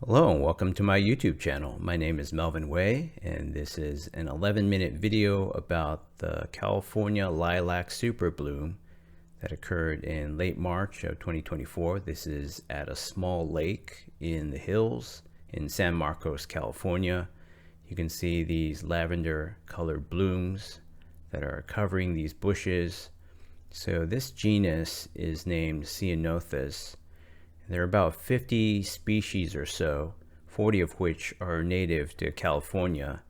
Hello and welcome to my YouTube channel. My name is Melvin Way and this is an 11-minute video about the California Lilac Superbloom that occurred in late March of 2024. This is at a small lake in the hills in San Marcos, California. You can see these lavender colored blooms that are covering these bushes. So this genus is named Ceanothus. There are about 50 species or so, 40 of which are native to California,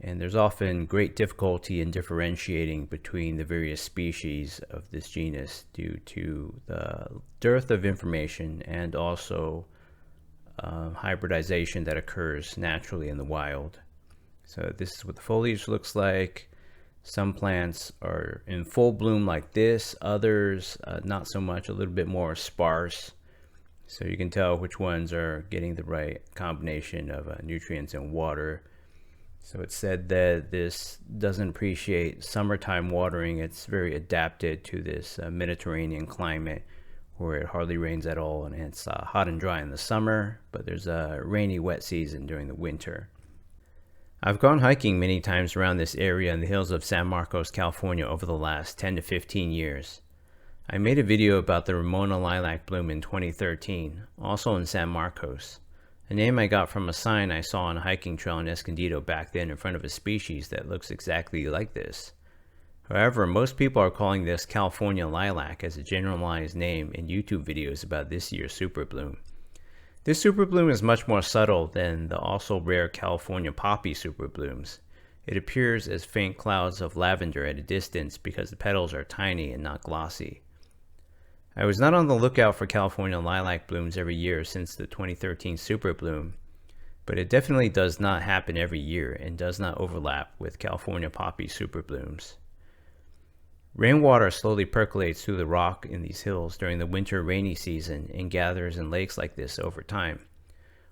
and there's often great difficulty in differentiating between the various species of this genus due to the dearth of information and also hybridization that occurs naturally in the wild. So this is what the foliage looks like. Some plants are in full bloom like this, others not so much, a little bit more sparse. So you can tell which ones are getting the right combination of nutrients and water. So it's said that this doesn't appreciate summertime watering. It's very adapted to this Mediterranean climate where it hardly rains at all, and it's hot and dry in the summer, but there's a rainy, wet season during the winter. I've gone hiking many times around this area in the hills of San Marcos, California over the last 10 to 15 years. I made a video about the Ramona lilac bloom in 2013, also in San Marcos, a name I got from a sign I saw on a hiking trail in Escondido back then in front of a species that looks exactly like this. However, most people are calling this California lilac as a generalized name in YouTube videos about this year's superbloom. This superbloom is much more subtle than the also rare California poppy superblooms. It appears as faint clouds of lavender at a distance because the petals are tiny and not glossy. I was not on the lookout for California lilac blooms every year since the 2013 superbloom, but it definitely does not happen every year and does not overlap with California poppy superblooms. Rainwater slowly percolates through the rock in these hills during the winter rainy season and gathers in lakes like this over time.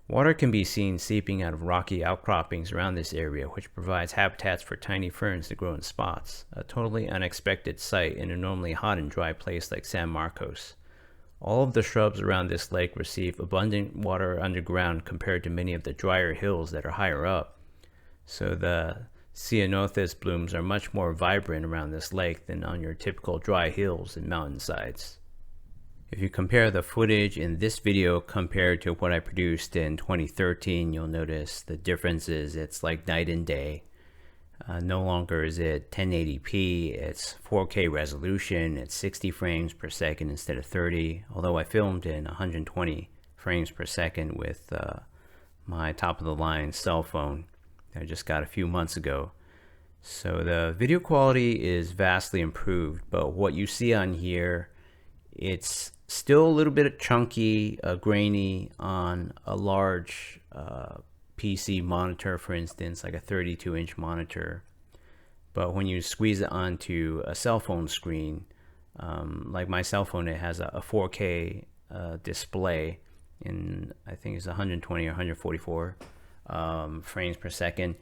Water can be seen seeping out of rocky outcroppings around this area, which provides habitats for tiny ferns to grow in spots, a totally unexpected sight in a normally hot and dry place like San Marcos. All of the shrubs around this lake receive abundant water underground compared to many of the drier hills that are higher up. So the Ceanothus blooms are much more vibrant around this lake than on your typical dry hills and mountainsides. If you compare the footage in this video compared to what I produced in 2013, you'll notice the differences. It's like night and day. No longer is it 1080p, it's 4K resolution, it's 60 frames per second instead of 30, although I filmed in 120 frames per second with my top-of-the-line cell phone that I just got a few months ago. So the video quality is vastly improved, but what you see on here, it's still a little bit chunky, grainy on a large PC monitor, for instance, like a 32-inch monitor. But when you squeeze it onto a cell phone screen, like my cell phone, it has a 4K display in, I think it's 120 or 144 frames per second.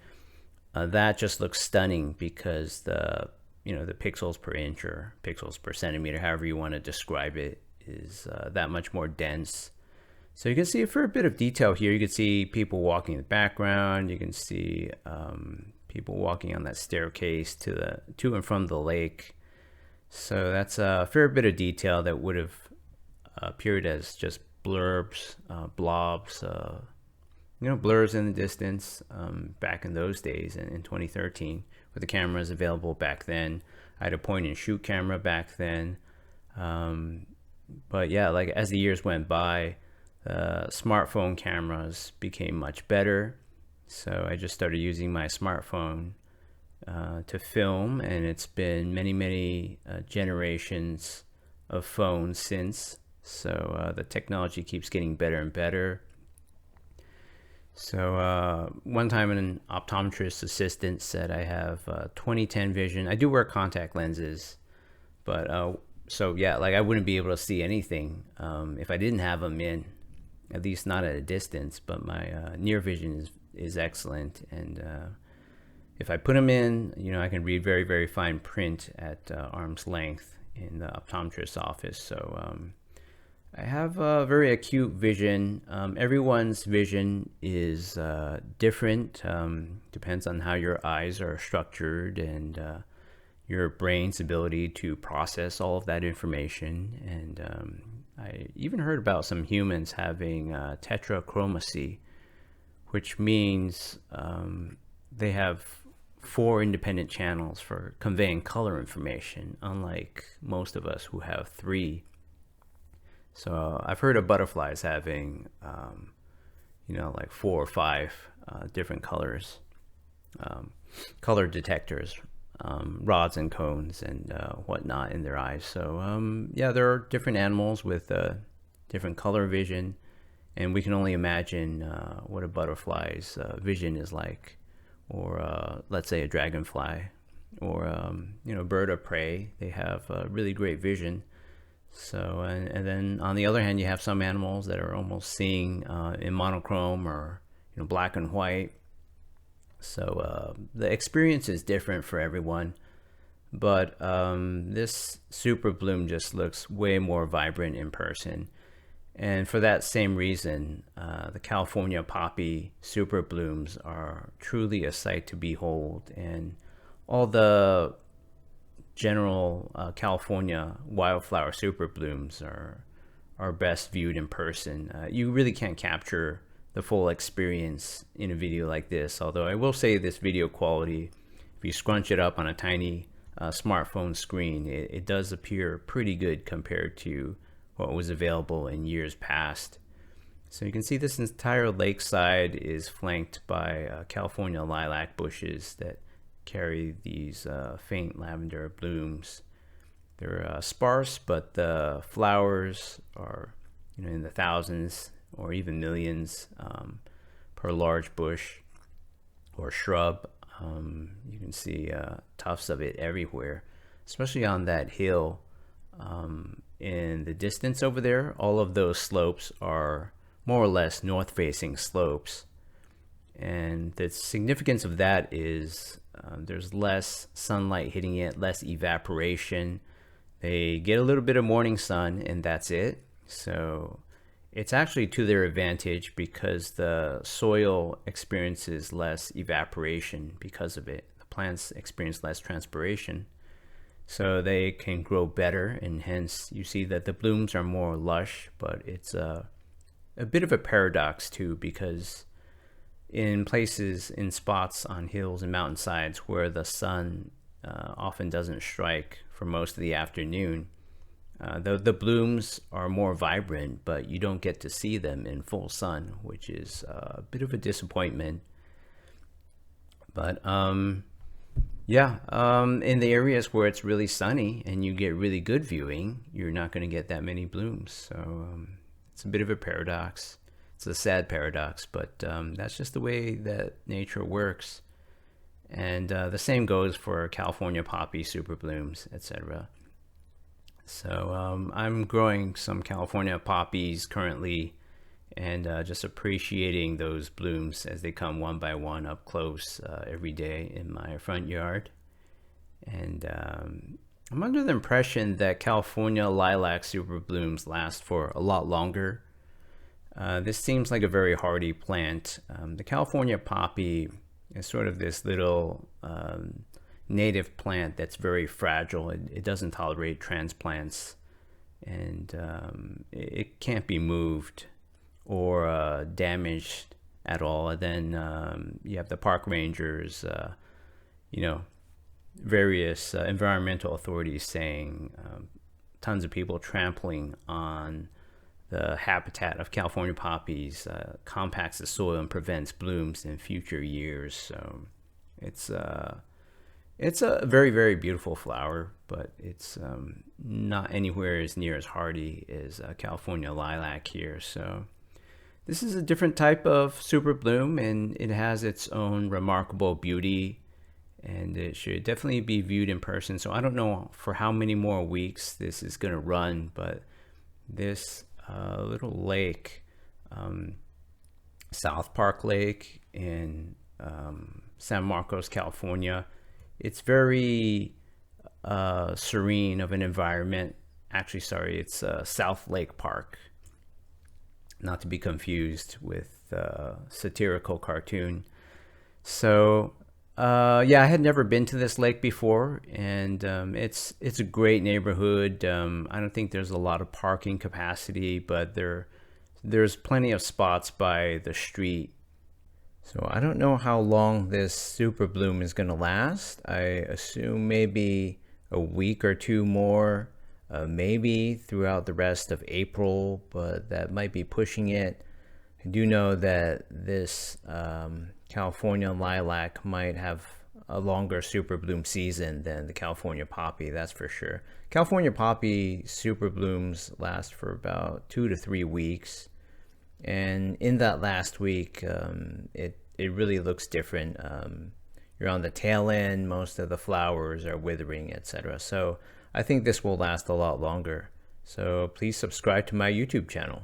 That just looks stunning because the pixels per inch or pixels per centimeter, however you want to describe it, is that much more dense. So you can see for a bit of detail here, you can see people walking in the background. You can see people walking on that staircase to and from the lake. So that's a fair bit of detail that would have appeared as just blurbs, blobs, blurs in the distance back in those days in 2013 with the cameras available back then. I had a point and shoot camera back then. But yeah, like as the years went by, smartphone cameras became much better. So I just started using my smartphone to film, and it's been many generations of phones since. So the technology keeps getting better and better. So one time an optometrist assistant said I have 20/10 vision. I do wear contact lenses, but so yeah, like I wouldn't be able to see anything if I didn't have them in, at least not at a distance. But my near vision is excellent, and if I put them in, I can read very fine print at arm's length in the optometrist's office. So I have a very acute vision. Everyone's vision is different. Depends on how your eyes are structured and your brain's ability to process all of that information. And I even heard about some humans having tetrachromacy, which means they have four independent channels for conveying color information, unlike most of us who have three. So I've heard of butterflies having, like 4 or 5 different colors, color detectors, rods and cones and whatnot in their eyes. So yeah, there are different animals with different color vision, and we can only imagine what a butterfly's vision is like, or let's say a dragonfly, or a bird of prey. They have really great vision. So, and then on the other hand, you have some animals that are almost seeing in monochrome or black and white. So the experience is different for everyone, but this super bloom just looks way more vibrant in person. And for that same reason, the California poppy super blooms are truly a sight to behold, and all the general California wildflower super blooms are best viewed in person. You really can't capture the full experience in a video like this, although I will say this video quality, if you scrunch it up on a tiny smartphone screen, it does appear pretty good compared to what was available in years past. So you can see this entire lakeside is flanked by California lilac bushes that carry these faint lavender blooms. They're sparse, but the flowers are in the thousands or even millions per large bush or shrub. You can see tufts of it everywhere, especially on that hill in the distance over there. All of those slopes are more or less north-facing slopes, and the significance of that is there's less sunlight hitting it, less evaporation. They get a little bit of morning sun and that's it. So it's actually to their advantage because the soil experiences less evaporation because of it. The plants experience less transpiration, so they can grow better, and hence you see that the blooms are more lush. But it's a bit of a paradox too, because in places, in spots on hills and mountainsides where the sun often doesn't strike for most of the afternoon, the blooms are more vibrant, but you don't get to see them in full sun, which is a bit of a disappointment. But yeah, in the areas where it's really sunny and you get really good viewing, you're not going to get that many blooms. So it's a bit of a paradox. It's a sad paradox, but that's just the way that nature works. And the same goes for California poppy super blooms, etc. So I'm growing some California poppies currently, and just appreciating those blooms as they come one by one up close every day in my front yard. And I'm under the impression that California lilac super blooms last for a lot longer. This seems like a very hardy plant. The California poppy is sort of this little native plant that's very fragile. It doesn't tolerate transplants, and it can't be moved or damaged at all. And then you have the park rangers, various environmental authorities saying tons of people trampling on the habitat of California poppies compacts the soil and prevents blooms in future years. So it's a very, very beautiful flower, but it's not anywhere as near as hardy as California lilac here. So this is a different type of super bloom, and it has its own remarkable beauty, and it should definitely be viewed in person. So I don't know for how many more weeks this is going to run, but this little lake, South Park Lake in San Marcos, California, it's very serene of an environment. actually, sorry, it's South Lake Park, not to be confused with satirical cartoon. So yeah, I had never been to this lake before, and it's a great neighborhood. I don't think there's a lot of parking capacity, but there's plenty of spots by the street. So I don't know how long this super bloom is going to last. I assume maybe a week or two more, maybe throughout the rest of April, but that might be pushing it. I do know that this California lilac might have a longer super bloom season than the California poppy, that's for sure. California poppy super blooms last for about 2 to 3 weeks. And in that last week, it really looks different. You're on the tail end, most of the flowers are withering, etc. So I think this will last a lot longer. So please subscribe to my YouTube channel.